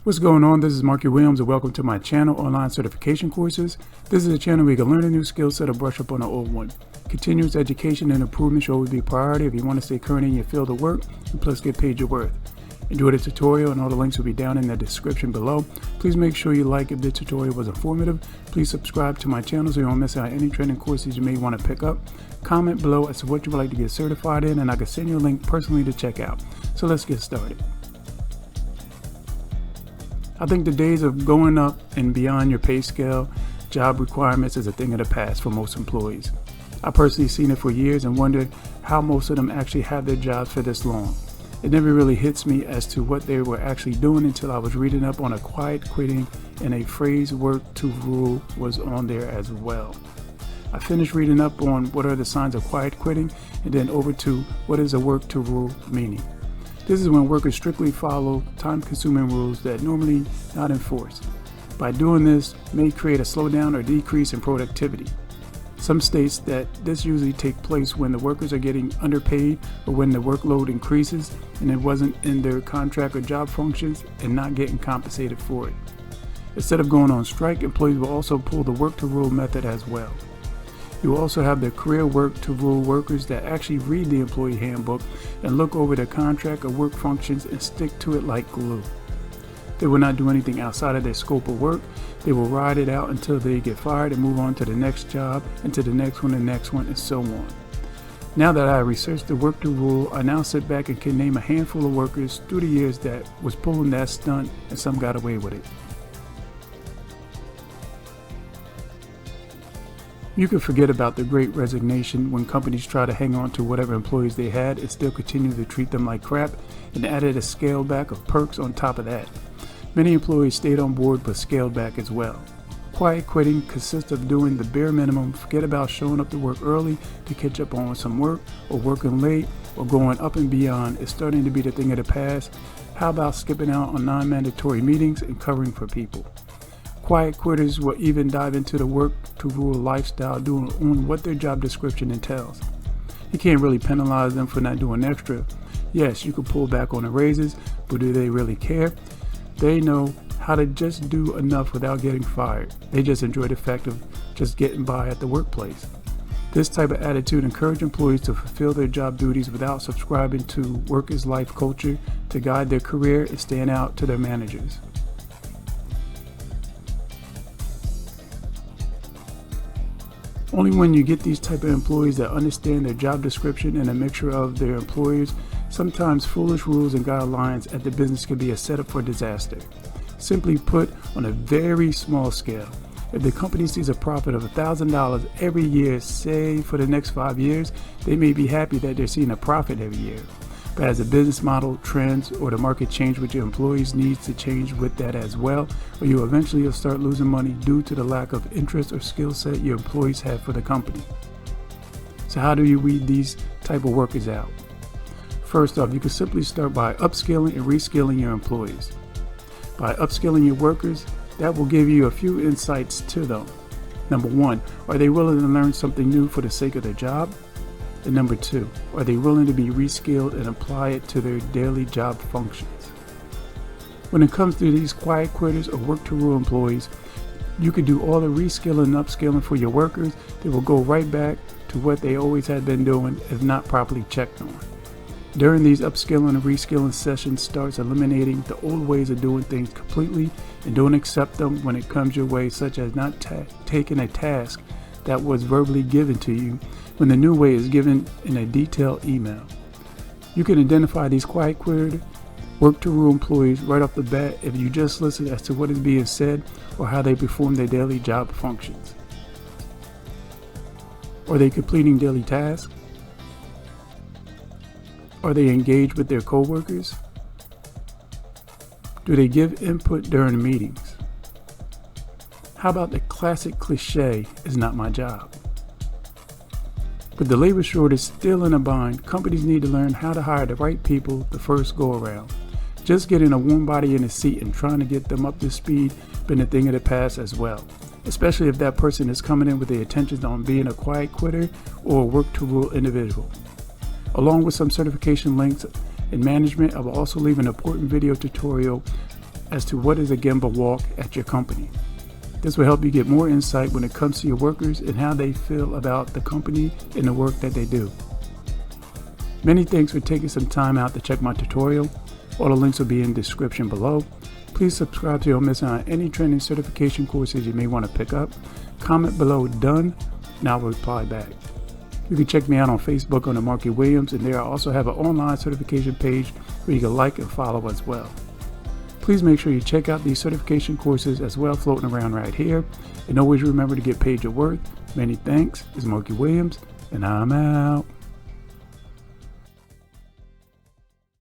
What's going on? This is Markie and welcome to my channel, Online Certification Courses. This is a channel where you can learn a new skill set or brush up on an old one. Continuous education and improvement should always be a priority if you want to stay current in your field of work and plus get paid your worth. Enjoy the tutorial and all the links will be down in the description below. Please make sure you like if the tutorial was informative. Please subscribe to my channel so you don't miss out on any training courses you may want to pick up. Comment below as to what you would like to get certified in and I can send you a link personally to check out. So let's get started. I think the days of going up and beyond your pay scale, job requirements is a thing of the past for most employees. I personally seen it for years and wondered how most of them actually have their jobs for this long. It never really hits me as to what they were actually doing until I was reading up on a quiet quitting and a phrase work to rule was on there as well. I finished reading up on what are the signs of quiet quitting and then over to what is a work to rule meaning. This is when workers strictly follow time-consuming rules that normally not enforced. By doing this, may create a slowdown or decrease in productivity. Some states that this usually takes place when the workers are getting underpaid or when the workload increases and it wasn't in their contract or job functions and not getting compensated for it. Instead of going on strike, employees will also pull the work to rule method as well. You will also have the career work to rule workers that actually read the employee handbook and look over their contract or work functions and stick to it like glue. They will not do anything outside of their scope of work. They will ride it out until they get fired and move on to the next job and to the next one and so on. Now that I researched the work to rule, I now sit back and can name a handful of workers through the years that was pulling that stunt and some got away with it. You can forget about the great resignation when companies try to hang on to whatever employees they had and still continue to treat them like crap and added a scale back of perks on top of that. Many employees stayed on board but scaled back as well. Quiet quitting consists of doing the bare minimum, forget about showing up to work early to catch up on some work or working late or going up and beyond is starting to be the thing of the past. How about skipping out on non-mandatory meetings and covering for people? Quiet quitters will even dive into the work to rule lifestyle doing on what their job description entails. You can't really penalize them for not doing extra. Yes, you can pull back on the raises, but do they really care? They know how to just do enough without getting fired. They just enjoy the fact of just getting by at the workplace. This type of attitude encourages employees to fulfill their job duties without subscribing to workers' life culture to guide their career and stand out to their managers. Only when you get these type of employees that understand their job description and a mixture of their employers, sometimes foolish rules and guidelines at the business can be a setup for disaster. Simply put, on a very small scale, if the company sees a profit of $1,000 every year, say for the next 5 years, they may be happy that they're seeing a profit every year. But as the business model, trends, or the market change with your employees needs to change with that as well, or you eventually will start losing money due to the lack of interest or skill set your employees have for the company. So how do you weed these type of workers out? First off, you can simply start by upskilling and reskilling your employees. By upskilling your workers, that will give you a few insights to them. Number one, are they willing to learn something new for the sake of their job? And number two, are they willing to be reskilled and apply it to their daily job functions? When it comes to these quiet quitters or work to rule employees, you can do all the reskilling and upskilling for your workers. They will go right back to what they always had been doing if not properly checked on. During these upskilling and reskilling sessions starts eliminating the old ways of doing things completely and don't accept them when it comes your way, such as not taking a task that was verbally given to you when the new way is given in a detailed email. You can identify these quiet quitter, work to rule employees right off the bat if you just listen as to what is being said or how they perform their daily job functions. Are they completing daily tasks? Are they engaged with their coworkers? Do they give input during meetings? How about the classic cliche, "is not my job"? With the labor shortage still in a bind, companies need to learn how to hire the right people the first go around. Just getting a warm body in a seat and trying to get them up to speed been a thing of the past as well, especially if that person is coming in with the intentions on being a quiet quitter or a work to rule individual. Along with some certification links in management, I will also leave an important video tutorial as to what is a Gemba walk at your company. This will help you get more insight when it comes to your workers and how they feel about the company and the work that they do. Many thanks for taking some time out to check my tutorial. All the links will be in the description below. Please subscribe so you don't miss out on any training certification courses you may want to pick up. Comment below "done" and I'll reply back. You can check me out on Facebook under Markie Williams, and there I also have an online certification page where you can like and follow as well. Please make sure you check out these certification courses as well floating around right here. And always remember to get paid your worth. Many thanks. It's Markie Williams, and I'm out.